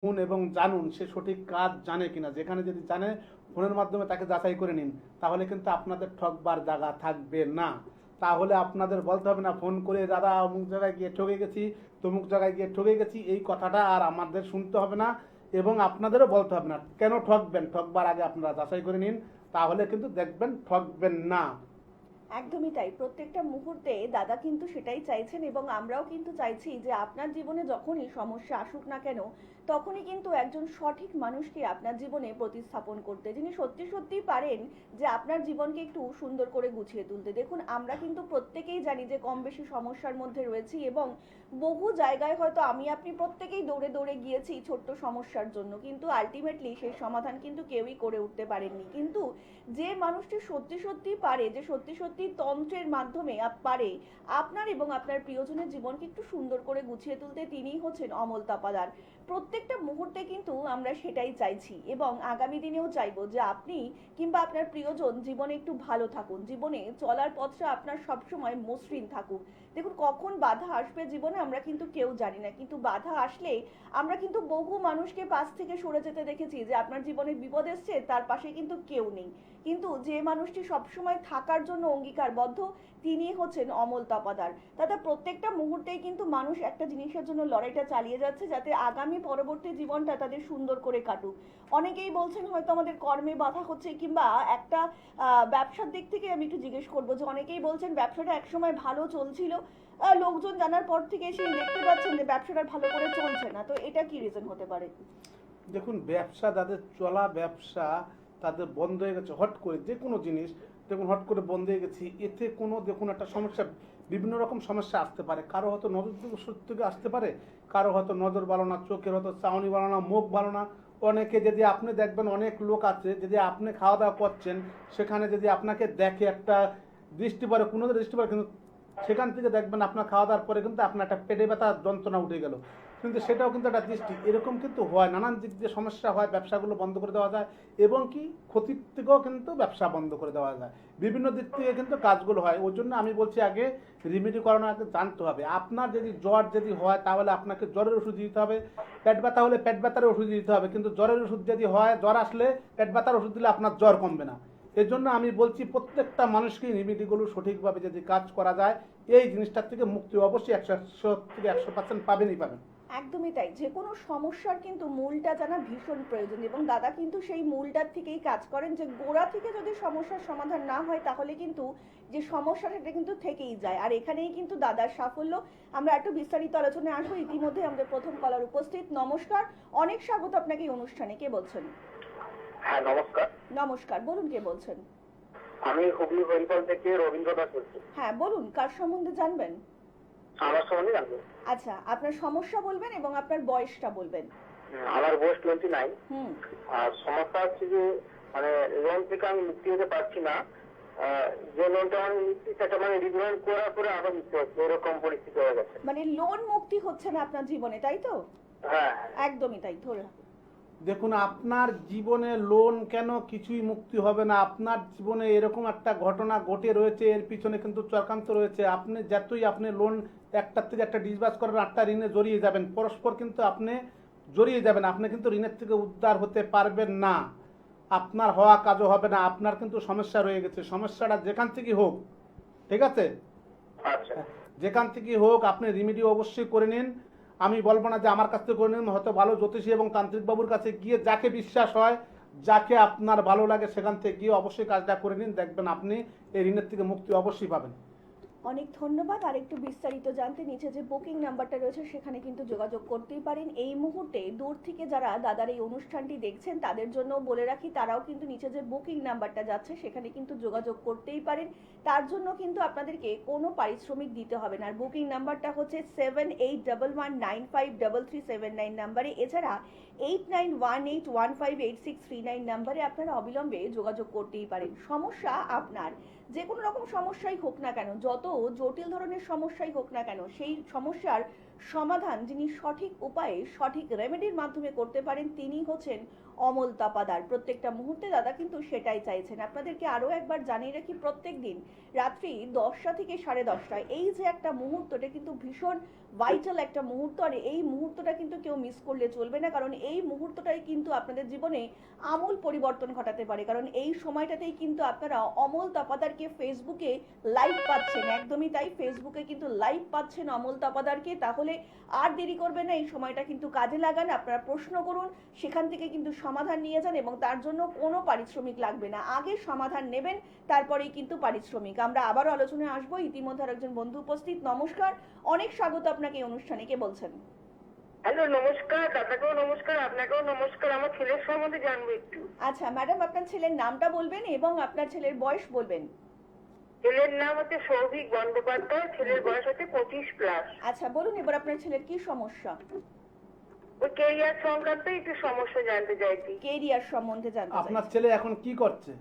শুনুন এবং জানুন সে সঠিক কাজ জানে কিনা। যেখানে যদি জানে, ফোনের মাধ্যমে তাকে যাচাই করে নিন, তাহলে কিন্তু আপনাদের ঠকবার জায়গা থাকবে না। তাহলে আপনাদের বলতে হবে না ফোন করে, দাদা অমুক জায়গায় গিয়ে ঠকে গেছি, তমুক জায়গায় গিয়ে ঠকে গেছি, এই কথাটা আর আমাদের শুনতে হবে না। এবং আপনাদেরও বলতে হবে না কেন ঠকবেন। ঠকবার আগে আপনারা যাচাই করে নিন, তাহলে কিন্তু দেখবেন ঠকবেন না। একদমই তাই। প্রত্যেকটা মুহূর্তে দাদা কিন্তু সেটাই চাইছেন এবং আমরাও কিন্তু চাইছি যে আপনার জীবনে যখনই সমস্যা আসুক না কেন, তখনই কিন্তু একজন সঠিক মানুষকে আপনার জীবনে প্রতিস্থাপন করতে, যিনি সত্যি সত্যিই পারেন যে আপনার জীবনকে একটু সুন্দর করে গুছিয়ে তুলতে। দেখুন, আমরা কিন্তু প্রত্যেকেই জানি যে কম বেশি সমস্যার মধ্যে রয়েছি এবং বহু জায়গায় হয়তো আমি আপনি প্রত্যেকেই দৌড়ে দৌড়ে গিয়েছি ছোট্ট সমস্যার জন্য, কিন্তু আলটিমেটলি সেই সমাধান কিন্তু কেউই করে উঠতে পারেননি। কিন্তু যে মানুষটি সত্যি সত্যি পারে, যে সত্যি সত্যি তন্ত্রের মাধ্যমে পারে আপনার এবং আপনার প্রিয়জনের জীবনকে একটু সুন্দর করে গুছিয়ে তুলতে, তিনিই হচ্ছেন অমল তাপাদার। প্রত্যেকটা মুহূর্তে কিন্তু আমরা সেটাই চাইছি এবং আগামী দিনেও চাইবো যে আপনি কিংবা আপনার প্রিয়জন জীবনে একটু ভালো থাকুন, জীবনে চলার পথটা আপনার সবসময় মসৃণ থাকুক। দেখুন, কখন বাধা আসবে জীবনে আমরা কিন্তু কেউ জানি না, কিন্তু বাধা আসলে আমরা কিন্তু বহু মানুষকে পাশ থেকে সরে যেতে দেখেছি, যে আপনার জীবনে বিপদ এসছে তার পাশে কিন্তু কেউ নেই, কিন্তু যে মানুষটি সবসময় থাকার জন্য অঙ্গীকারবদ্ধ, তিনি হচ্ছেন অমল তপাদার। দাদা, প্রত্যেকটা মুহূর্তেই কিন্তু মানুষ একটা জিনিসের জন্য লড়াইটা চালিয়ে যাচ্ছে, যাতে আগামী পরবর্তী জীবনটা তাদের সুন্দর করে কাটুক। অনেকেই বলছেন হয়তো আমাদের কর্মে বাধা হচ্ছে, কিংবা একটা ব্যবসার দিক থেকে আমি একটু জিজ্ঞেস করবো, যে অনেকেই বলছেন ব্যবসাটা একসময় ভালো চলছিল, লোকজন জানার পর থেকে এসে দেখতে পাচ্ছেন যে ব্যবসাটা ভালো করে চলছে না, তো এটা কি রিজন হতে পারে? দেখুন, ব্যবসা যাদের চলা ব্যবসা তাদের বন্ধ হয়ে গেছে হট করে, যে কোনো জিনিস দেখুন হট করে বন্ধ হয়ে গেছে, এতে কোনো দেখুন একটা সমস্যা, বিভিন্ন রকম সমস্যা আসতে পারে। কারো হয়তো নজর দোষ থেকে আসতে পারে, কারো হয়তো নজর ভালো না, চোখের হয়তো চাউনি ভালো না, মুখ ভালো না। অনেকে যদি আপনি দেখবেন, অনেক লোক আছে যদি আপনি খাওয়া দাওয়া করছেন, সেখানে যদি আপনাকে দেখে একটা দৃষ্টি পড়ে, কোনো দৃষ্টি পড়ে, কিন্তু সেখান থেকে দেখবেন আপনার খাওয়া দাওয়ার পরে কিন্তু আপনার একটা পেটে ব্যথা যন্ত্রণা উঠে গেল, কিন্তু সেটাও কিন্তু একটা দৃষ্টি। এরকম কিন্তু হয়, নানান দিক দিয়ে সমস্যা হয়, ব্যবসাগুলো বন্ধ করে দেওয়া যায়। এবং কি ক্ষতির থেকেও কিন্তু ব্যবসা বন্ধ করে দেওয়া যায়, বিভিন্ন দিক থেকে কিন্তু কাজগুলো হয়। ওই জন্য আমি বলছি আগে রেমেডি করানোর আগে জানতে হবে। আপনার যদি জ্বর যদি হয়, তাহলে আপনাকে জ্বরের ওষুধ দিতে হবে। পেট ব্যথা হলে পেট ব্যথার ওষুধ দিতে হবে, কিন্তু জ্বরের ওষুধ যদি হয়, জ্বর আসলে পেট ব্যথার ওষুধ দিলে আপনার জ্বর কমবে না। এর জন্য আমি বলছি প্রত্যেকটা মানুষকে রেমেডিগুলো সঠিকভাবে যদি কাজ করা যায়, এই জিনিসটার থেকে মুক্তি অবশ্যই 100 থেকে 100% পাবেনই পাবেন। একদমই তাই। যে কোনো সমস্যার কিন্তু মূলটা জানা ভীষণ প্রয়োজন এবং দাদা কিন্তু সেই মূলটার থেকেই কাজ করেন, যে গোড়া থেকে যদি সমস্যার সমাধান না হয় তাহলে কিন্তু যে সমস্যা সেটা কিন্তু থেকেই যায়। আর এখানেই কিন্তু দাদার সাফল্য। আমরা একটু বিস্তারিত আলোচনায় আসবো। ইতিমধ্যে আমাদের প্রথম কলার উপস্থিত। নমস্কার, অনেক স্বাগত আপনাকে এই অনুষ্ঠানে। কে বলছেন? হ্যাঁ, নমস্কার। নমস্কার, বলুন কে বলছেন? আমি হুগলি হরিপাল থেকে রবীন্দ্র দাস বলছি। হ্যাঁ বলুন, কার সম্বন্ধে জানবেন? আমার সম্বন্ধে জানবো। আচ্ছা, আপনার সমস্যা বলবেন এবং আপনার বয়সটা বলবেন। আমার বয়স 29। হুম। আর সমস্যা হচ্ছে যে মানে লোন থেকে আমি মুক্তি হতে পারছি না। যে লোনটা আমি নিচ্ছি সেটা মানে রিনিউয়াল করার পরে আবার নিতে হচ্ছে, এরকম পরিস্থিতি হয়ে গেছে। মানে লোন মুক্তি হচ্ছে না আপনার জীবনে, তাই তো? হ্যাঁ। একদমই তাই, ধরে রাখুন। দেখুন, আপনার জীবনে লোন কেন কিছুই মুক্তি হবে না। আপনার জীবনে এরকম একটা ঘটনা ঘটে রয়েছে, এর পিছনে কিন্তু চক্রান্ত রয়েছে। আপনি যতই আপনি লোন একটার থেকে একটা ডিসবার্স করেন, আটটা ঋণে জড়িয়ে যাবেন, পরস্পর কিন্তু আপনি জড়িয়ে যাবেন, আপনি কিন্তু ঋণের থেকে উদ্ধার হতে পারবেন না। আপনার হওয়া কাজও হবে না, আপনার কিন্তু সমস্যা রয়ে গেছে। সমস্যাটা যেখান থেকে হোক, ঠিক আছে, আচ্ছা। যেখান থেকে হোক আপনি রেমেডি অবশ্যই করে নিন। আমি বলবো না যে আমার কাছ থেকে করে নিন, হয়তো ভালো জ্যোতিষী এবং তান্ত্রিক বাবুর কাছে গিয়ে যাকে বিশ্বাস হয়, যাকে আপনার ভালো লাগে, সেখান থেকে গিয়ে অবশ্যই কাজটা করে নিন, দেখবেন আপনি এই ঋণের থেকে মুক্তি অবশ্যই পাবেন। অনেক ধন্যবাদ। আর একটু বিস্তারিত জানতে নিচে যে বুকিং নাম্বারটা রয়েছে সেখানে কিন্তু যোগাযোগ করতেই পারেন। এই মুহূর্তে দূর থেকে যারা দাদার এই অনুষ্ঠানটি দেখছেন তাদের জন্য বলে রাখি, তারাও কিন্তু নিচে যে বুকিং নাম্বারটা যাচ্ছে সেখানে কিন্তু যোগাযোগ করতেই পারেন। তার জন্য কিন্তু আপনাদেরকে কোনো পারিশ্রমিক দিতে হবে না। আর বুকিং নাম্বারটা হচ্ছে 7811953379 নাম্বারে। এছাড়া 8918158639 নাম্বারে আপনারা অবিলম্বে যোগাযোগ করতেই পারেন। সমস্যা আপনার যে কোনো রকম সমস্যাই হোক না কেন, যত জটিল ধরনের সমস্যাই হোক না কেন, সেই সমস্যার সমাধান যিনি সঠিক উপায়ে সঠিক রেমেডির মাধ্যমে করতে পারেন, তিনি হচ্ছেন অমল তাপাদার। প্রত্যেকটা মুহূর্তে দাদা কিন্তু সেটাই চাইছেন। আপনাদেরকে আরো একবার জানিয়ে রাখি, প্রত্যেক দিন রাত্রি 10টা থেকে 10:30, এই যে একটা মুহূর্তটা কিন্তু ভীষণ ভাইটাল একটা মুহূর্ত, আর এই মুহূর্তটা কিন্তু কেউ মিস করলে চলবে না, কারণ এই মুহূর্তটাই কিন্তু আপনাদের জীবনে আমূল পরিবর্তন ঘটাতে পারে। কারণ এই সময়টাতেই কিন্তু আপনারা অমল তপাদারকে ফেসবুকে লাইভ পাচ্ছেন, একদমই তাই, ফেসবুকে কিন্তু লাইভ পাচ্ছেন অমল তপাদারকে। তাহলে আর দেরি করবেন না, এই সময়টা কিন্তু কাজে লাগান, আপনারা প্রশ্ন করুন, সেখান থেকে কিন্তু সমাধান নিয়ে যান, এবং তার জন্য কোনো পারিশ্রমিক লাগবে না। আগে সমাধান নেবেন, তারপরেই কিন্তু পারিশ্রমিক। আমরা আবারও আলোচনায় আসবো, ইতিমধ্যে আর একজন বন্ধু উপস্থিত। নমস্কার, অনেক স্বাগত আপনাকে এই অনুষ্ঠানে। কে বলছেন? হ্যালো, নমস্কার। দাদাকেও নমস্কার, আপনাকেও নমস্কার। আমার ছেলের সম্বন্ধে জানবো একটু। আচ্ছা ম্যাডাম, আপনার ছেলের নামটা বলবেন এবং আপনার ছেলের বয়স বলবেন। ছেলের নাম হচ্ছে সৌভিক বন্দ্যোপাধ্যায়, ছেলের বয়স হচ্ছে 25+। আচ্ছা বলুন, এবার আপনার ছেলের কি সমস্যা? ওই কেরিয়ার সংক্রান্ত একটু সমস্যা জানতে চাইছি। কেরিয়ার সম্বন্ধে জানতে আপনার চাই। ছেলে এখন কি করছে?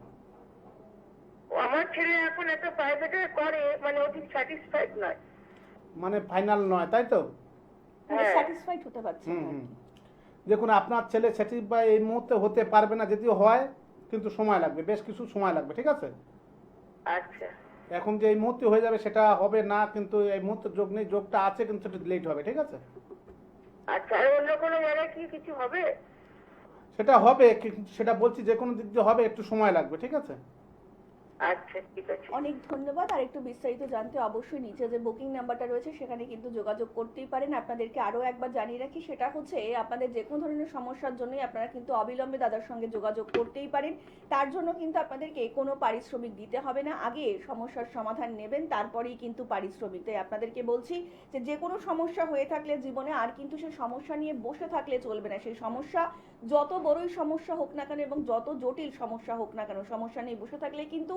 আমার ছেলে এখন একটা প্রাইভেটে করে, মানে ও ঠিক স্যাটিসফাইড নয়। মানে ফাইনাল নয়, তাই তো? হ্যাঁ। স্যাটিসফাইড হতে পারছেন হুম না। হুম। দেখুন, আপনার ছেলে স্যাটিসফাই এই মুহূর্তে হতে পারবে না, যদিও হয় কিন্তু সময় লাগবে, বেশ কিছু সময় লাগবে, ঠিক আছে? আচ্ছা এখন যে এই মুহূর্তে হয়ে যাবে সেটা হবে না, কিন্তু এই মুহূর্তে যোগ নেই, যোগটা আছে কিন্তু সেটা লেট হবে, ঠিক আছে? আচ্ছা। আর অন্য কোনো জায়গায় কি কিছু হবে? সেটা হবে, কিন্তু সেটা বলছি যে কোনো দিক দিয়ে হবে, একটু সময় লাগবে, ঠিক আছে? আচ্ছা ঠিক আছে। অনেক ধন্যবাদ। আর একটু বিস্তারিত জানতে অবশ্যই নিচে যে বুকিং নাম্বারটা রয়েছে সেখানে কিন্তু যোগাযোগ করতেই পারেন। আপনাদেরকে আরো একবার জানিয়ে রাখি, সেটা হচ্ছে আপনাদের যে কোনো ধরনের সমস্যার জন্যই আপনারা কিন্তু অবিলম্বে দাদার সঙ্গে যোগাযোগ করতেই পারেন। তার জন্য কিন্তু আপনাদেরকে কোনো পারিশ্রমিক দিতে হবে না, আগে সমস্যার সমাধান নেবেন, তারপরেই কিন্তু পারিশ্রমিক। তাই আপনাদেরকে বলছি যে যে কোনো সমস্যা হয়ে থাকলে জীবনে আর কিন্তু সেই সমস্যা নিয়ে বসে থাকলে চলবে না। সেই সমস্যা যত বড়ই সমস্যা হোক না কেন এবং যত জটিল সমস্যা হোক না কেন, সমস্যা নিয়ে বসে থাকলে কিন্তু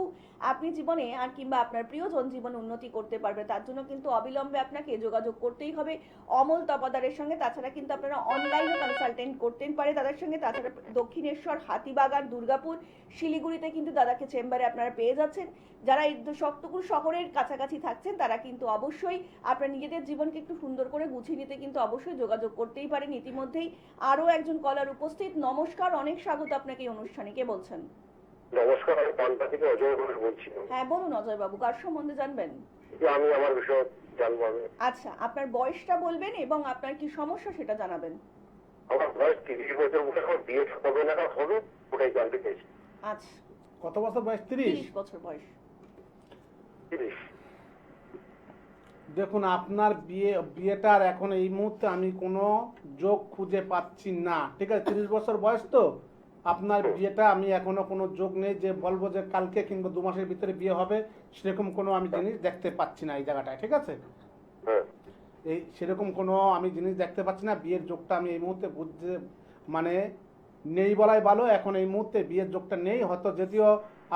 আপনি জীবনে আর কিংবা আপনার প্রিয়জন জীবনে উন্নতি করতে পারবে। তার জন্য কিন্তু অবিলম্বে আপনাকে যোগাযোগ করতেই হবে অমল তপাদারের সঙ্গে। তাছাড়া কিন্তু আপনারা অনলাইনে কনসালটেন্ট করতেন পারে দাদার সঙ্গে। তাছাড়া দক্ষিণেশ্বর, হাতিবাগান, দুর্গাপুর, শিলিগুড়িতে কিন্তু দাদাকে চেম্বারে আপনারা পেয়ে যাচ্ছেন। যারা এই সপ্তপুর শহরের কাছাকাছি থাকছেন তারা কিন্তু অবশ্যই আপনার নিজেদের জীবনকে একটু সুন্দর করে গুছিয়ে নিতে কিন্তু অবশ্যই যোগাযোগ করতেই পারেন। ইতিমধ্যেই আরো একজন কলার উপস্থিত। নমস্কার, অনেক স্বাগত আপনাকে এই অনুষ্ঠানে। কে বলছেন? নমস্কার, আমি পান্তা থেকে অজয় ঘোষ বলছি। হ্যাঁ বলুন অজয় বাবু, কার সম্বন্ধে জানবেন? আমি আমার বিষয় জানবো। আমি আচ্ছা, আপনার বয়সটা বলবেন এবং আপনার কি সমস্যা সেটা জানাবেন। আমার বয়স 30 বছর বয়স, আমার বিয়ে কবে নাগাদ হবে ওটাই জানতে চাইছি। আচ্ছা, কত বছর বয়স? 30? 30 বছর বয়স। 30। দেখুন, আপনার বিয়েটার এখন এই মুহূর্তে আমি কোনো যোগ খুঁজে পাচ্ছি না, ঠিক আছে? 30 বছর বয়স তো আপনার বিয়েটা, আমি এখনো কোনো যোগ নেই যে বলবো যে কালকে কিংবা 2 মাসের ভিতরে বিয়ে হবে, সেরকম কোনো আমি জিনিস দেখতে পাচ্ছি না এই জায়গাটায়, ঠিক আছে? হ্যাঁ। এই সেরকম কোনো আমি জিনিস দেখতে পাচ্ছি না। বিয়ের যোগটা আমি এই মুহূর্তে বুঝতে মানে নেই বলাই ভালো, এখন এই মুহূর্তে বিয়ের যোগটা নেই। হয়তো যদিও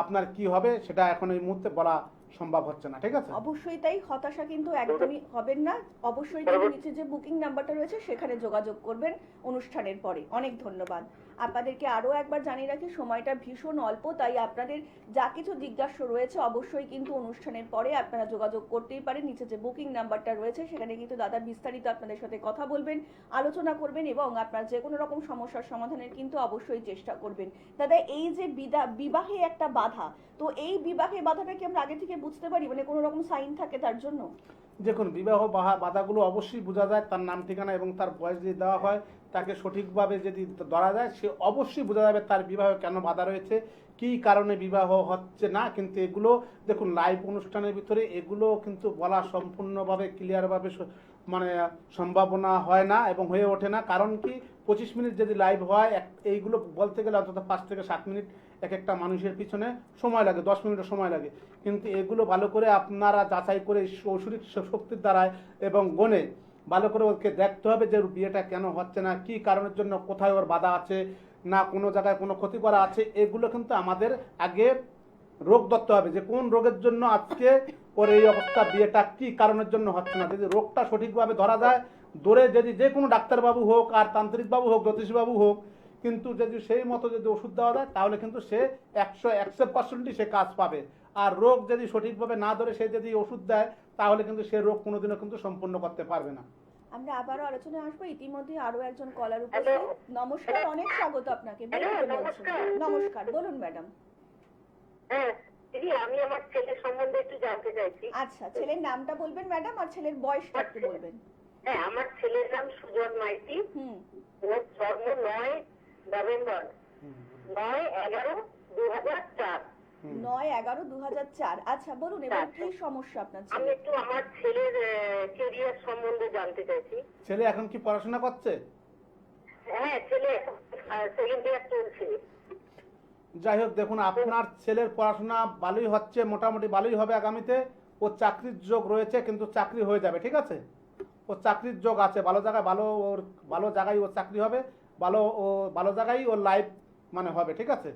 আপনার কি হবে সেটা এখন এই মুহূর্তে বলা সম্ভব হচ্ছে না, ঠিক আছে? অবশ্যই তাই, হতাশা কিন্তু একদমই হবেন না। অবশ্যই কিন্তু নিচে যে বুকিং নাম্বারটা রয়েছে সেখানে যোগাযোগ করবেন অনুষ্ঠানের পরে। অনেক ধন্যবাদ। আপনাদেরকে আরো একবার জানিয়ে রাখি, সময়টা ভীষণ অল্প, তাই আপনাদের যা কিছু জিজ্ঞাসা রয়েছে অবশ্যই কিন্তু অনুষ্ঠানের পরে আপনারা যোগাযোগ করতেই পারেন। নিচে যে বুকিং নাম্বারটা রয়েছে সেখানে কিন্তু দাদা বিস্তারিত আপনাদের সাথে কথা বলবেন, আলোচনা করবেন এবং আপনার যে কোনো রকম সমস্যার সমাধানের কিন্তু অবশ্যই চেষ্টা করবেন। দাদা, এই যে বিবাহে একটা বাধা, তো এই বিবাহে বাধাটা কি আমরা আগে থেকে বুঝতে পারি, মানে কোনো রকম সাইন থাকে তার জন্য? দেখুন, বিবাহ বাধাগুলো অবশ্যই বোঝা যায়, তার নাম ঠিকানা এবং তার বয়স যদি দেওয়া হয়, তাকে সঠিকভাবে যদি ধরা যায়, সে অবশ্যই বোঝা যাবে তার বিবাহে কেন বাধা রয়েছে, কি কারণে বিবাহ হচ্ছে না। কিন্তু এগুলো দেখুন, লাইভ অনুষ্ঠানের ভিতরে এগুলো কিন্তু বলা সম্পূর্ণভাবে ক্লিয়ারভাবে মানে সম্ভাবনা হয় না এবং হয়ে ওঠে না। কারণ কি, 25 মিনিট যদি লাইভ হয়, এইগুলো বলতে গেলে অন্তত 5 থেকে 7 মিনিট এক একটা মানুষের পিছনে সময় লাগে, 10 মিনিটের সময় লাগে। কিন্তু এগুলো ভালো করে আপনারা যাচাই করে ঐশ্বরিক শক্তির দ্বারায় এবং গণে ভালো করে ওকে দেখতে হবে যে ওর বিয়েটা কেন হচ্ছে না, কি কারণের জন্য, কোথায় ওর বাধা আছে, না কোনো জায়গায় কোনো ক্ষতি করা আছে। এগুলো কিন্তু আমাদের আগে রোগ ধরতে হবে যে কোন রোগের জন্য আজকে ওর এই অবস্থা, বিয়েটা কি কারণের জন্য হচ্ছে না। যদি রোগটা সঠিকভাবে ধরা যায়, ধরে যদি যে কোনো ডাক্তারবাবু হোক আর তান্ত্রিকবাবু হোক, জ্যোতিষবাবু হোক, কিন্তু যদি সেই মতো যদি ওষুধ দেওয়া যায় তাহলে কিন্তু সে 100% সে কাজ পাবে। আর রোগ যদি সঠিকভাবে না ধরে সে যদি ওষুধ দেয় তাহলে কিন্তু সে রোগ কোনোদিনও কিন্তু সম্পূর্ণ করতে পারবে না। আমরা আবারও আলোচনায় আসবো। ইতিমধ্যে আরো একজন কলার উপস্থিত। নমস্কার, অনেক স্বাগত আপনাকে। বলুন কে বলছেন? নমস্কার, বলুন ম্যাডাম। হ্যাঁ দিদি, আমি আমার ছেলের সম্বন্ধে একটু জানতে চাইছি। আচ্ছা, ছেলের নামটা বলবেন ম্যাডাম, আর ছেলের বয়সটা একটু বলবেন। হ্যাঁ, আমার ছেলের নাম সুজন মাইতি। হুম। ওর জন্ম 9 নভেম্বর, 9/11/2004। 9/11/2004। আচ্ছা বলুন এবার কি সমস্যা আপনার আমি ছেলে? একটু আমার ছেলের কেরিয়ার সম্বন্ধে জানতে চাইছি। ছেলে এখন কি পড়াশোনা করছে? হ্যাঁ, ছেলে সেকেন্ড ইয়ার চলছে। যাই হোক, দেখুন আপনার ছেলের পড়াশোনা ভালোই হচ্ছে, মোটামুটি ভালোই হবে আগামীতে। ও চাকরির যোগ রয়েছে, কিন্তু চাকরি হয়ে যাবে, ঠিক আছে? ও চাকরির যোগ আছে, ভালো জায়গায় ওর ভালো জায়গায় ওর চাকরি হবে, ভালো জায়গায় ওর লাইফ মানে হবে, ঠিক আছে?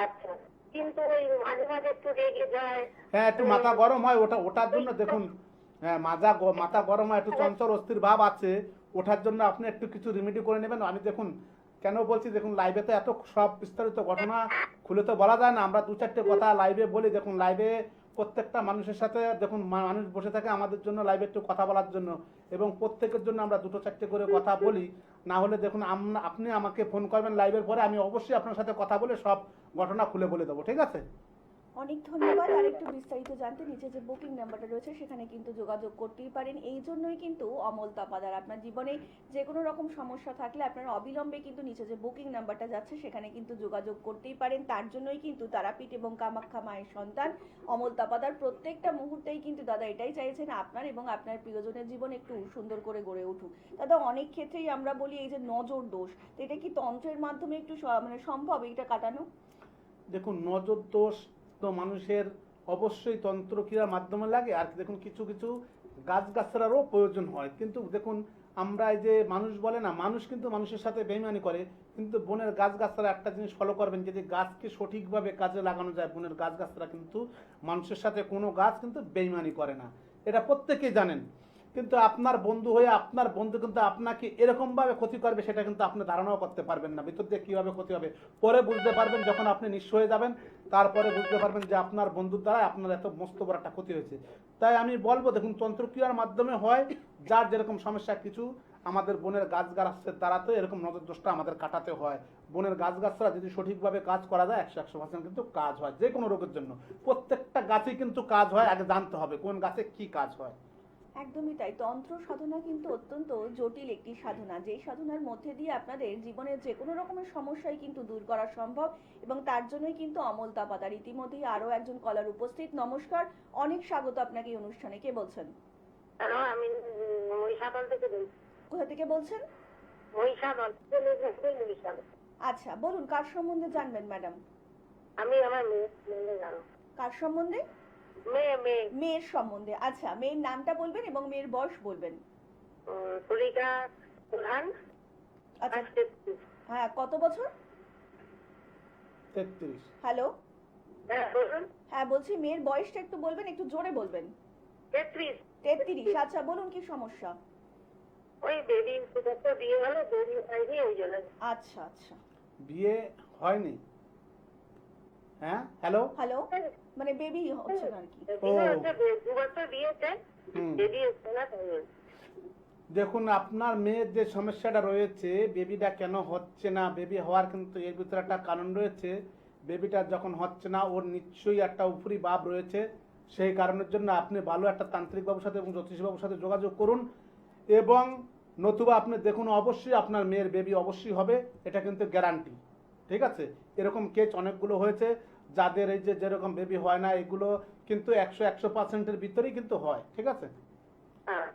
আচ্ছা, কিন্তু ওই মাঝে মাঝে একটু রেগে যায়। হ্যাঁ, একটু মাথা গরম হয়, ওটার জন্য দেখুন, হ্যাঁ মাথা গরম হয়, একটু চঞ্চল অস্থির ভাব আছে, ওঠার জন্য আপনি একটু কিছু রেমেডি করে নেবেন। আমি দেখুন কেন বলছি, দেখুন লাইভে তো এত সব বিস্তারিত ঘটনা খুলে তো বলা যায় না, আমরা 2-4টে কথা লাইভে বলি। দেখুন লাইভে প্রত্যেকটা মানুষের সাথে দেখুন মানুষ বসে থাকে আমাদের জন্য লাইভে একটু কথা বলার জন্য, এবং প্রত্যেকের জন্য আমরা 2-4টে করে কথা বলি। না হলে দেখুন আপনি আমাকে ফোন করবেন লাইভের পরে, আমি অবশ্যই আপনার সাথে কথা বলে সব ঘটনা খুলে বলে দেবো, ঠিক আছে? অনেক ধন্যবাদ। আর একটু বিস্তারিত জানতে নিচে যে বুকিং নাম্বারটা রয়েছে সেখানে কিন্তু যোগাযোগ করতেই পারেন। এই জন্যই কিন্তু অমল তাপাদার আপনার জীবনে যে কোনো রকম সমস্যা থাকলে আপনারা অবিলম্বে কিন্তু নিচে যে বুকিং নাম্বারটা যাচ্ছে সেখানে কিন্তু যোগাযোগ করতেই পারেন। তার জন্যই কিন্তু তারাপীঠ এবং কামাখ্যা মায়ের সন্তান অমল তাপাদার প্রত্যেকটা মুহূর্তেই কিন্তু দাদা এটাই চাইছেন আপনার এবং আপনার প্রিয়জনের জীবন একটু সুন্দর করে গড়ে উঠুক। দাদা অনেক ক্ষেত্রেই আমরা বলি এই যে নজর দোষ, তো এটা কি তন্ত্রের মাধ্যমে একটু মানে সম্ভব এটা কাটানো? দেখুন নজর দোষ তো মানুষের অবশ্যই তন্ত্রক্রিয়ার মাধ্যমে লাগে। আর দেখুন কিছু কিছু গাছগাছড়ারও প্রয়োজন হয়, কিন্তু দেখুন আমরা এই যে মানুষ বলে না, মানুষ কিন্তু মানুষের সাথে বেইমানি করে, কিন্তু বনের গাছগাছড়া একটা জিনিস ফলো করবেন, যদি গাছকে সঠিকভাবে কাজে লাগানো যায়, বনের গাছগাছড়া কিন্তু মানুষের সাথে কোনো গাছ কিন্তু বেইমানি করে না, এটা প্রত্যেকেই জানেন। কিন্তু আপনার বন্ধু হয়ে আপনার বন্ধু কিন্তু আপনাকে এরকম ভাবে ক্ষতি করবে সেটা কিন্তু আপনি ধারণাও করতে পারবেন না, ভিতর দিয়ে কিভাবে ক্ষতি হবে পরে বুঝতে পারবেন, যখন আপনি নিঃস্ব হয়ে যাবেন তারপরে বুঝতে পারবেন যে আপনার বন্ধুর দ্বারা আপনার এত মস্ত বড় একটা ক্ষতি হয়েছে। তাই আমি বলবো দেখুন তন্ত্রক্রিয়ার মাধ্যমে হয়, যার যেরকম সমস্যা, কিছু আমাদের বনের গাছগাছের দ্বারা তো এরকম নজর দোষটা আমাদের কাটাতে হয়। বনের গাছগাছরা যদি সঠিকভাবে কাজ করা যায় 100% কিন্তু কাজ হয় যে কোনো রোগের জন্য। প্রত্যেকটা গাছে কিন্তু কাজ হয়, আগে জানতে হবে কোন গাছে কি কাজ হয়। একদমই তাই। তন্ত্র সাধনা কিন্তু অত্যন্ত জটিল একটি সাধনা, যেই সাধনার মধ্যে দিয়ে আপনাদের জীবনের যে কোনো রকমের সমস্যাই কিন্তু দূর করা সম্ভব, এবং তার জন্যই কিন্তু অমল তাপাদার। ইতিমধ্যেই আরো একজন কলার উপস্থিত। নমস্কার, অনেক স্বাগত আপনাকে এই অনুষ্ঠানে। কে বলছেন? হ্যালো, আমি মহিষাদল থেকে বলছি। কোথা থেকে বলছেন? মহিষাদল। আচ্ছা বলুন, কার সম্বন্ধে জানবেন ম্যাডাম? আমি আমার মেয়ে জানো। কার সম্বন্ধে? মেয়ে মেয়ের সম্বন্ধে। আচ্ছা, মেয়ের নামটা বলবেন এবং মেয়ের বয়স বলবেন। সুরিকা প্রধান। আচ্ছা হ্যাঁ, কত বছর? 33। হ্যালো, হ্যাঁ বলুন। হ্যাঁ বলছি মেয়ের বয়সটা একটু বলবেন, একটু জোরে বলবেন। 33। 33। আচ্ছা বলুন কি সমস্যা? ওই বেবি তো বিয়ে হলো, বেবি হয়নি ওই জন্য। আচ্ছা আচ্ছা। বিয়ে হয়নি? হ্যাঁ হ্যালো। হ্যালো, মানে বেবি হচ্ছে না আর কি। 2 বছর বিয়েতে হুম। বেবি হচ্ছে না তাই বলছি। দেখুন আপনার মেয়ের যে সমস্যাটা রয়েছে, বেবিটা কেন হচ্ছে না, বেবি হওয়ার কিন্তু এর ভিতরে একটা কারণ রয়েছে। বেবিটা যখন হচ্ছে না ওর নিশ্চয়ই একটা উপরি ভাব রয়েছে, সেই কারণের জন্য আপনি ভালো একটা তান্ত্রিক বাবুর সাথে এবং জ্যোতিষ বাবুর সাথে যোগাযোগ করুন, এবং নতুবা আপনি দেখুন অবশ্যই আপনার মেয়ের বেবি অবশ্যই হবে, এটা কিন্তু গ্যারান্টি, ঠিক আছে? এরকম কেস অনেকগুলো হয়েছে যাদের এই যে যেরকম বেবি হয় না, এগুলো কিন্তু 100% ভিতরেই কিন্তু হয়, ঠিক আছে? হ্যাঁ।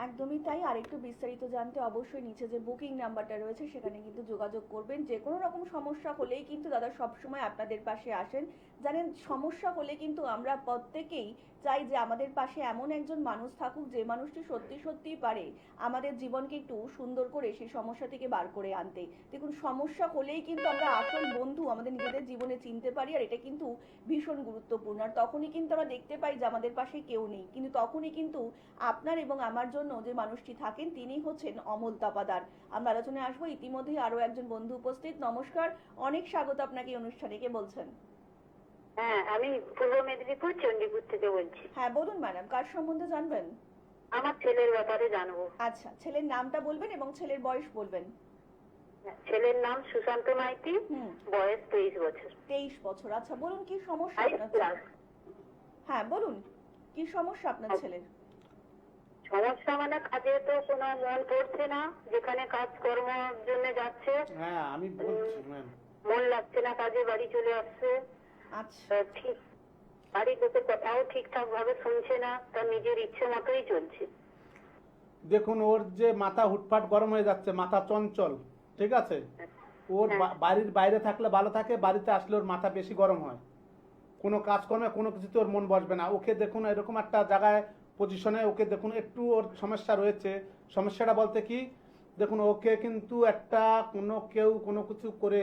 একদমই তাই। আর একটু বিস্তারিত জানতে অবশ্যই নিচে যে বুকিং নাম্বারটা রয়েছে সেখানে কিন্তু যোগাযোগ করবেন। যে কোনো রকম সমস্যা হলেই কিন্তু দাদা সবসময় আপনাদের পাশে আসেন। জানেন, সমস্যা হলে কিন্তু আমরা প্রত্যেকেই চাই যে আমাদের পাশে এমন একজন মানুষ থাকুক যে মানুষটি সত্যি সত্যিই পারে আমাদের জীবনকে একটু সুন্দর করে সেই সমস্যা থেকে বার করে আনতে। দেখুন, সমস্যা হলেই কিন্তু আমরা আসল বন্ধু আমাদের নিজেদের জীবনে চিনতে পারি, আর এটা কিন্তু ভীষণ গুরুত্বপূর্ণ। আর তখনই কিন্তু আমরা দেখতে পাই যে আমাদের পাশে কেউ নেই, কিন্তু তখনই কিন্তু আপনার এবং আমার জন্য যে মানুষটি থাকেন তিনি হচ্ছেন অমল তাপাদার। আমরা আলোচনায় আসবো। ইতিমধ্যেই আরো একজন বন্ধু উপস্থিত। নমস্কার, অনেক স্বাগত আপনাকে এই অনুষ্ঠানে। কে বলছেন? হ্যাঁ, আমি পূর্ব মেদিনীপুর চণ্ডীপুর থেকে বলছি। হ্যাঁ বলুন ম্যাডাম, কার সম্বন্ধে জানবেন? আমার ছেলের ব্যাপারে জানবো। আচ্ছা, ছেলের নামটা বলবেন এবং ছেলের বয়স বলবেন। ছেলের নাম সুশান্ত মাইতি, হুম। বয়স 23 বছর। 23 বছর। আচ্ছা বলুন কি সমস্যা 5 আপনার ক্লাস। ছেলের? হ্যাঁ বলুন কি সমস্যা আপনার ছেলের? সমস্যা মানে কাজে তো কোনো মন পড়ছে না, যেখানে কাজকর্মের জন্য যাচ্ছে হ্যাঁ আমি বলছি ম্যাম। মন লাগছে না কাজে, বাড়ি চলে আসছে। আচ্ছা ঠিক বাড়ির লোকের কথাও ঠিকঠাক ভাবে শুনছে না, তার নিজের ইচ্ছে মতোই চলছে। দেখুন ওর যে মাথা হুটফাট গরম হয়ে যাচ্ছে, মাথা চঞ্চল, ঠিক আছে? ওর বাড়ির বাইরে থাকলে ভালো থাকে, বাড়িতে আসলে ওর মাথা বেশি গরম হয়, কোনো কাজকর্মে কোনো কিছুতে ওর মন বসবে না। ওকে দেখুন এরকম একটা জায়গায় পজিশনে ওকে দেখুন, একটু ওর সমস্যা রয়েছে। সমস্যাটা বলতে কি, দেখুন ওকে কিন্তু একটা কেউ কোনো কিছু করে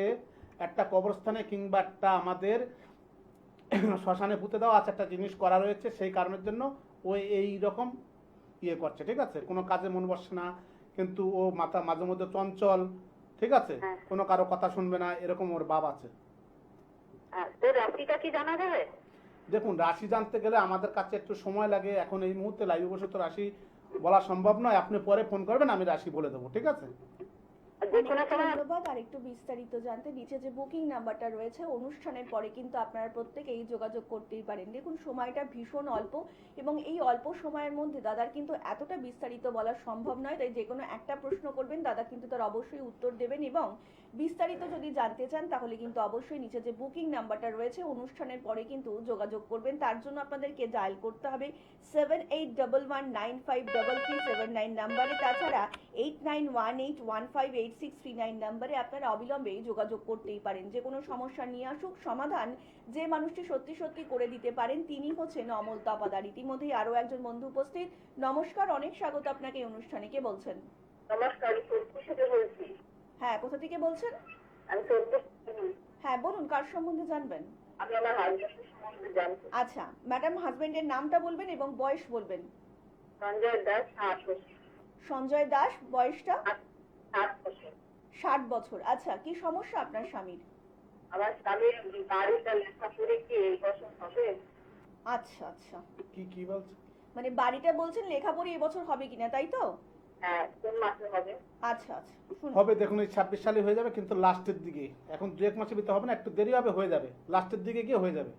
একটা কবরস্থানে কিংবা একটা আমাদের শ্মশানে পুঁতে দেওয়া আছে, একটা জিনিস করা রয়েছে, সেই কারণের জন্য ও এই রকম ইয়ে করছে, ঠিক আছে? কোনো কাজে মন বসছে না, কিন্তু ও মাথা মাঝে মধ্যে চঞ্চল, ঠিক আছে? কোনো কারো কথা শুনবে না, এরকম ওর ভাব আছে। তোর রাশিটা কি জানা যাবে? দেখুন রাশি জানতে গেলে আমাদের কাছে একটু সময় লাগে, এখন এই মুহূর্তে লাইভে বসে তো রাশি বলা সম্ভব নয়। আপনি পরে ফোন করবেন, আমি রাশি বলে দেবো, ঠিক আছে? ধন্যবাদ। আর একটু বিস্তারিত জানতে নিচে যে বুকিং নাম্বারটা রয়েছে, অনুষ্ঠানের পরে কিন্তু আপনারা প্রত্যেকেই যোগাযোগ করতেই পারেন। দেখুন সময়টা ভীষণ অল্প এবং এই অল্প সময়ের মধ্যে দাদার কিন্তু এতটা বিস্তারিত বলা সম্ভব নয়, তাই যে কোনো একটা প্রশ্ন করবেন দাদা কিন্তু তার অবশ্যই উত্তর দেবেন। এবং বিস্তারিত যদি জানতে চান তাহলে কিন্তু অবশ্যই নিচে যে বুকিং নাম্বারটা রয়েছে অনুষ্ঠানের পরে কিন্তু যোগাযোগ করবেন। তার জন্য আপনাদেরকে ডায়াল করতে হবে 7811953379 নাম্বারে, তাছাড়া 8918158639 নাম্বারে আপনারা অবিলম্বে যোগাযোগ করতেই পারেন। যে কোনো সমস্যা নিয়ে আসুক, সমাধান যে মানুষটি সত্যি সত্যি করে দিতে পারেন তিনি হচ্ছেন অমল তাপাদার। ইতিমধ্যেই আরো একজন বন্ধু উপস্থিত। নমস্কার, অনেক স্বাগত আপনাকে এই অনুষ্ঠানে। কে বলছেন? নমস্কার, থেকে বলছি। হ্যাঁ, কোথা থেকে বলছেন? আমি হ্যাঁ বলুন, কার সম্বন্ধে জানবেন? আমি আমার হাজবেন্ডের সম্বন্ধে জানতে। আচ্ছা ম্যাডাম, হাজবেন্ডের নামটা বলবেন এবং বয়স বলবেন। সঞ্জয় দাস, 8 বছর। সঞ্জয় দাস, বয়সটা? 8 বছর। 60 বছর। আচ্ছা, কি সমস্যা আপনার স্বামীর? আমার স্বামীর বাড়িটা লেখা করে কি এই বছর হবে? আচ্ছা আচ্ছা, কি কি বলছে? মানে বাড়িটা বলছেন লেখাপড়ি এবছর হবে কিনা, তাই তো? হ্যাঁ, কোন মাসে হবে? আচ্ছা আচ্ছা, শুনুন। হবে, দেখুন এই 26 সালে হয়ে যাবে, কিন্তু লাস্টের দিকে, এখন 2-1 মাসের ভিতরে হবে না, একটু দেরি হবে, হয়ে যাবে লাস্টের দিকে গিয়ে হয়ে যাবে।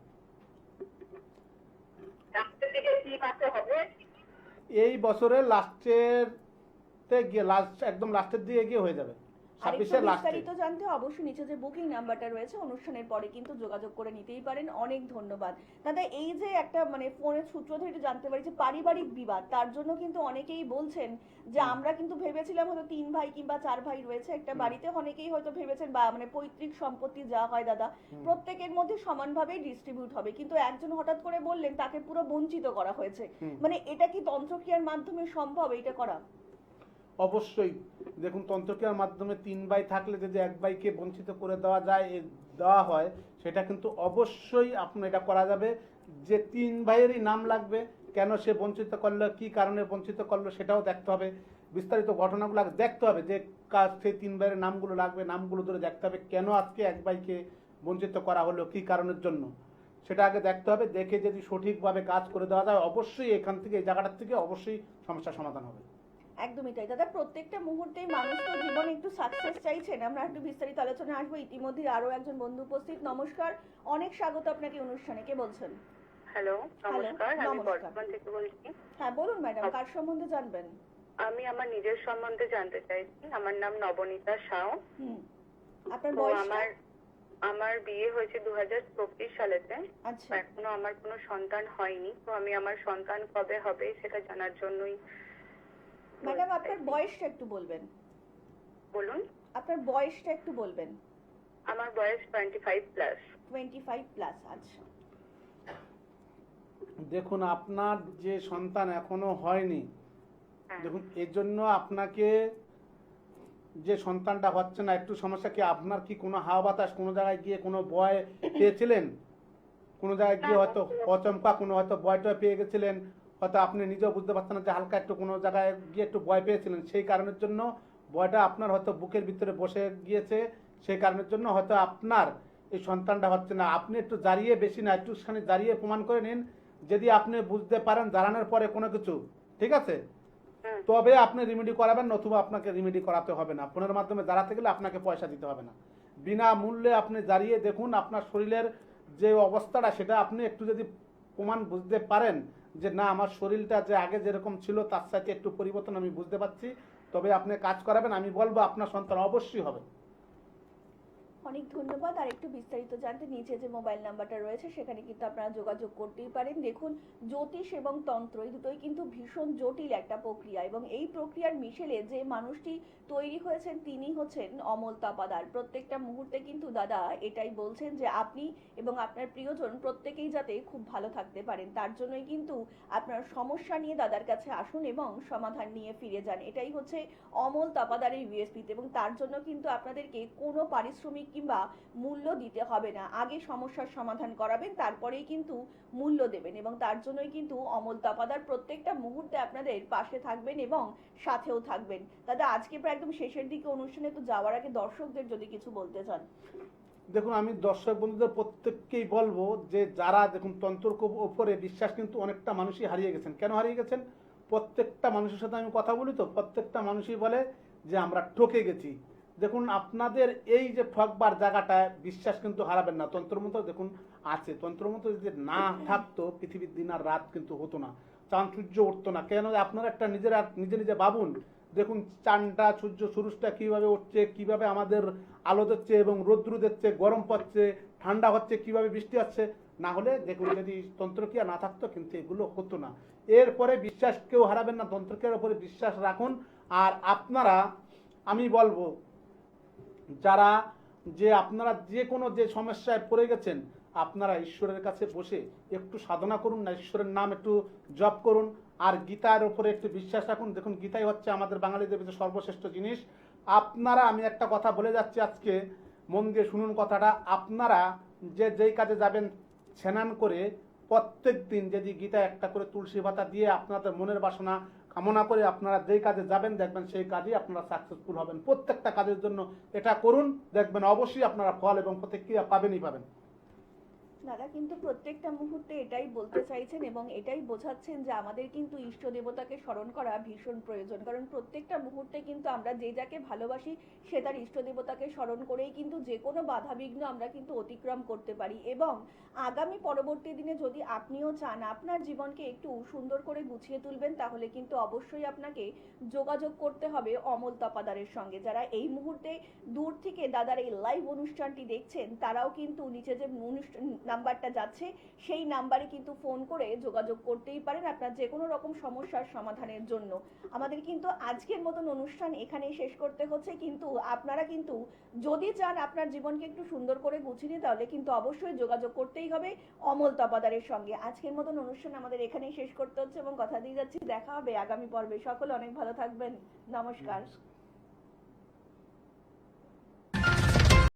রাতের দিকে কি মাসে হবে? এই বছরের লাস্টের গিয়ে একদম লাস্টের দিকে গিয়ে হয়ে যাবে, আর একটু 26-এর লাস্টে। বিস্তারিত জানতে অবশ্যই নিচে যে বুকিং নাম্বারটা রয়েছে অনুষ্ঠানের পরে কিন্তু যোগাযোগ করে নিতেই পারেন। অনেক ধন্যবাদ দাদা। এই যে একটা মানে ফোনের সূত্র ধরে একটু জানতে পারি যে পারিবারিক বিবাদ, তার জন্য কিন্তু অনেকেই বলছেন যে আমরা কিন্তু ভেবেছিলাম হয়তো 3 ভাই কিংবা 4 ভাই রয়েছে একটা বাড়িতে, অনেকেই হয়তো ভেবেছেন বা মানে পৈতৃক সম্পত্তি যা হয় দাদা প্রত্যেকের মধ্যে সমানভাবেই ডিস্ট্রিবিউট হবে, কিন্তু একজন হঠাৎ করে বললেন তাকে পুরো বঞ্চিত করা হয়েছে। মানে এটা কি তন্ত্রক্রিয়ার মাধ্যমে সম্ভব এটা করা? অবশ্যই। দেখুন তন্ত্রক্রিয়ার মাধ্যমে 3 ভাই থাকলে যদি 1 ভাইকে বঞ্চিত করে দেওয়া যায়, দেওয়া হয়, সেটা কিন্তু অবশ্যই আপনার এটা করা যাবে। যে 3 ভাইয়েরই নাম লাগবে, কেন সে বঞ্চিত করলো, কি কারণে বঞ্চিত করলো সেটাও দেখতে হবে। বিস্তারিত ঘটনাগুলো আগে দেখতে হবে, যে সেই 3 ভাইয়ের নামগুলো লাগবে, নামগুলো ধরে দেখতে হবে কেন আজকে 1 ভাইকে বঞ্চিত করা হলো, কি কারণের জন্য, সেটা আগে দেখতে হবে। দেখে যদি সঠিকভাবে কাজ করে দেওয়া যায়, অবশ্যই এখান থেকে, এই জায়গাটার থেকে অবশ্যই সমস্যার সমাধান হবে। একদমই তাই দাদা। প্রত্যেকটা মুহূর্তেই মানুষ তো জীবনে একটু সাকসেস চাইছেন। আমরা একটু বিস্তারিত আলোচনা আসবো। ইতিমধ্যে আরো একজন বন্ধু উপস্থিত। নমস্কার, অনেক স্বাগত আপনাকে অনুষ্ঠানে। কে বলছেন? হ্যালো, নমস্কার, আমি নমস্কার। বর্ধমান থেকে বলছি। হ্যাঁ বলুন ম্যাডাম, কার সম্বন্ধে জানবেন? আমি আমার নিজের সম্বন্ধে জানতে চাইছি। আমার নাম নবনীতা সাউ। আপনার তো বয়সটা? আমার বিয়ে হয়েছে 2024 সালেতে। আচ্ছা, এখনো আমার কোনো সন্তান হয়নি, তো আমি আমার সন্তান কবে হবে সেটা জানার জন্যই। ম্যাডাম আপনার বয়সটা একটু বলবেন। বলুন। আপনার বয়সটা একটু বলবেন। আমার বয়স 25 প্লাস। 25 প্লাস। আচ্ছা, দেখুন আপনার যে সন্তান এখনো হয়নি, দেখুন এর জন্য আপনাকে যে সন্তানটা হচ্ছে না, একটু সমস্যা কি, আপনার কি কোনো হাওয়া বাতাস, কোনো জায়গায় গিয়ে কোনো ভয় পেয়েছিলেন, কোনো জায়গায় গিয়ে হয়তো অচমকা কোনো হয়তো ভয়টা পেয়ে গেছিলেন, হয়তো আপনি নিজেও বুঝতে পারছেন না যে হালকা একটু কোনো জায়গায় গিয়ে একটু ভয় পেয়েছিলেন, সেই কারণের জন্য ভয়টা আপনার হয়তো বুকের ভিতরে বসে গিয়েছে, সেই কারণের জন্য হয়তো আপনার এই সন্তানটা হচ্ছে না। আপনি একটু দাঁড়িয়ে, বেশি না একটুখানি দাঁড়িয়ে প্রমাণ করে নিন, যদি আপনি বুঝতে পারেন দাঁড়ানোর পরে কোনো কিছু, ঠিক আছে, তবে আপনি রিমেডি করাবেন, নতুবা আপনাকে রিমেডি করাতে হবে না। ফোনের মাধ্যমে দাঁড়াতে গেলে আপনাকে পয়সা দিতে হবে না, বিনা মূল্যে আপনি দাঁড়িয়ে দেখুন আপনার শরীরের যে অবস্থাটা, সেটা আপনি একটু যদি প্রমাণ বুঝতে পারেন যে না আমার শরীরটা যে আগে যেরকম ছিল তার সাথে একটু পরিবর্তন আমি বুঝতে পারছি, তবে আপনি কাজ করাবেন, আমি বলবো আপনার সন্তান অবশ্যই হবে। অনেক ধন্যবাদ। আর একটু বিস্তারিত জানতে নিচে যে মোবাইল নাম্বারটা রয়েছে সেখানে কিন্তু আপনারা যোগাযোগ করতেই পারেন। দেখুন, জ্যোতিষ এবং তন্ত্র এই দুটোই কিন্তু ভীষণ জটিল একটা প্রক্রিয়া, এবং এই প্রক্রিয়ার মিশেলে যে মানুষটি তৈরি হয়েছেন তিনি হচ্ছেন অমল তাপাদার। প্রত্যেকটা মুহূর্তে কিন্তু দাদা এটাই বলছেন যে আপনি এবং আপনার প্রিয়জন প্রত্যেকেই যাতে খুব ভালো থাকতে পারেন, তার জন্যই কিন্তু আপনার সমস্যা নিয়ে দাদার কাছে আসুন এবং সমাধান নিয়ে ফিরে যান। এটাই হচ্ছে অমল তাপাদারের ইউএসপি, এবং তার জন্য কিন্তু আপনাদেরকে কোনো পারিশ্রমিক কিংবা মূল্য দিতে হবে না। আগে সমস্যার সমাধান করাবেন, তারপরেই কিন্তু মূল্য দেবেন, এবং তার জন্যই কিন্তু অমল তাপাদার প্রত্যেকটা মুহূর্তে আপনাদের পাশে থাকবেন এবং সাথেও থাকবেন। দাদা, আজকে প্রায় একদম শেষের দিকে অনুষ্ঠানে, তো যাওয়ার আগে দর্শকদের যদি কিছু বলতে চান। দেখুন, আমি দর্শক বন্ধুদের প্রত্যেককেই বলবো যে যারা দেখুন তন্ত্রর উপরে বিশ্বাস কিন্তু অনেকটা মানুষই হারিয়ে গেছেন। কেন হারিয়ে গেছেন? প্রত্যেকটা মানুষের সাথে আমি কথা বলি, তো প্রত্যেকটা মানুষই বলে যে আমরা ঠকে গেছি। দেখুন, আপনাদের এই যে ঠকবার জায়গাটায় বিশ্বাস কিন্তু হারাবেন না। তন্ত্রমন্ত্র দেখুন আছে, তন্ত্রমন্ত্র যদি না থাকতো পৃথিবীর দিন আর রাত কিন্তু হতো না, চাঁদ সূর্য উঠতো না। কেন? আপনারা একটা নিজে নিজে ভাবুন, দেখুন চাঁদটা সূর্য সুরুজটা কিভাবে উঠছে, কিভাবে আমাদের আলো দিচ্ছে এবং রৌদ্র দিচ্ছে, গরম পড়ছে, ঠান্ডা হচ্ছে, কিভাবে বৃষ্টি হচ্ছে। না হলে দেখুন যদি তন্ত্রক্রিয়া না থাকতো কিন্তু এগুলো হতো না। এরপরে বিশ্বাস কেউ হারাবেন না, তন্ত্রক্রিয়ার উপরে বিশ্বাস রাখুন। আর আপনারা, আমি বলবো যারা যে আপনারা যে কোনো যে সমস্যায় পড়ে গেছেন, আপনারা ঈশ্বরের কাছে বসে একটু সাধনা করুন না, ঈশ্বরের নাম একটু জপ করুন, আর গীতার উপরে একটু বিশ্বাস রাখুন। দেখুন, গীতাই হচ্ছে আমাদের বাঙালিদের ভিতরে সর্বশ্রেষ্ঠ জিনিস। আপনারা, আমি একটা কথা বলে যাচ্ছি আজকে, মন দিয়ে শুনুন কথাটা। আপনারা যেই কাজে যাবেন স্নান করে প্রত্যেক দিন যদি গীতা একটা করে তুলসী পাতা দিয়ে আপনাদের মনের বাসনা কামনা করে আপনারা যেই কাজে যাবেন, দেখবেন সেই কাজেই আপনারা সাকসেসফুল হবেন। প্রত্যেকটা কাজের জন্য এটা করুন, দেখবেন অবশ্যই আপনারা ফল এবং প্রতিক্রিয়া পাবেনই পাবেন। দাদা কিন্তু প্রত্যেকটা মুহূর্তে এটাই বলতে চাইছেন এবং এটাই বোঝাচ্ছেন যে আমাদের কিন্তু ইষ্ট দেবতাকে স্মরণ করা ভীষণ প্রয়োজন, কারণ প্রত্যেকটা মুহূর্তে কিন্তু আমরা যে যাকে ভালোবাসি সে তার ইষ্ট দেবতাকে স্মরণ করেই কিন্তু যে কোনো বাধা বিঘ্ন আমরা কিন্তু অতিক্রম করতে পারি। এবং আগামী পরবর্তী দিনে যদি আপনিও চান আপনার জীবনকে একটু সুন্দর করে গুছিয়ে তুলবেন, তাহলে কিন্তু অবশ্যই আপনাকে যোগাযোগ করতে হবে অমল তপাদারের সঙ্গে। যারা এই মুহূর্তে দূর থেকে দাদার এই লাইভ অনুষ্ঠানটি দেখছেন তারাও কিন্তু নিচে যে নাম্বারটা যাচ্ছে সেই নাম্বারে কিন্তু ফোন করে যোগাযোগ করতেই পারেন আপনার যে কোনো রকম সমস্যার সমাধানের জন্য। আমাদের কিন্তু আজকের মতন অনুষ্ঠান এখানেই শেষ করতে হচ্ছে, কিন্তু আপনারা কিন্তু যদি চান আপনার জীবনকে একটু সুন্দর করে গুছিয়ে নিতে, তাহলে কিন্তু অবশ্যই যোগাযোগ করতেই হবে অমল তপাদারের সঙ্গে। আজকের মতন অনুষ্ঠান আমাদের এখানেই শেষ করতে হচ্ছে এবং কথা দিয়ে যাচ্ছি, দেখা হবে আগামী পর্বে। সকলে অনেক ভালো থাকবেন। নমস্কার।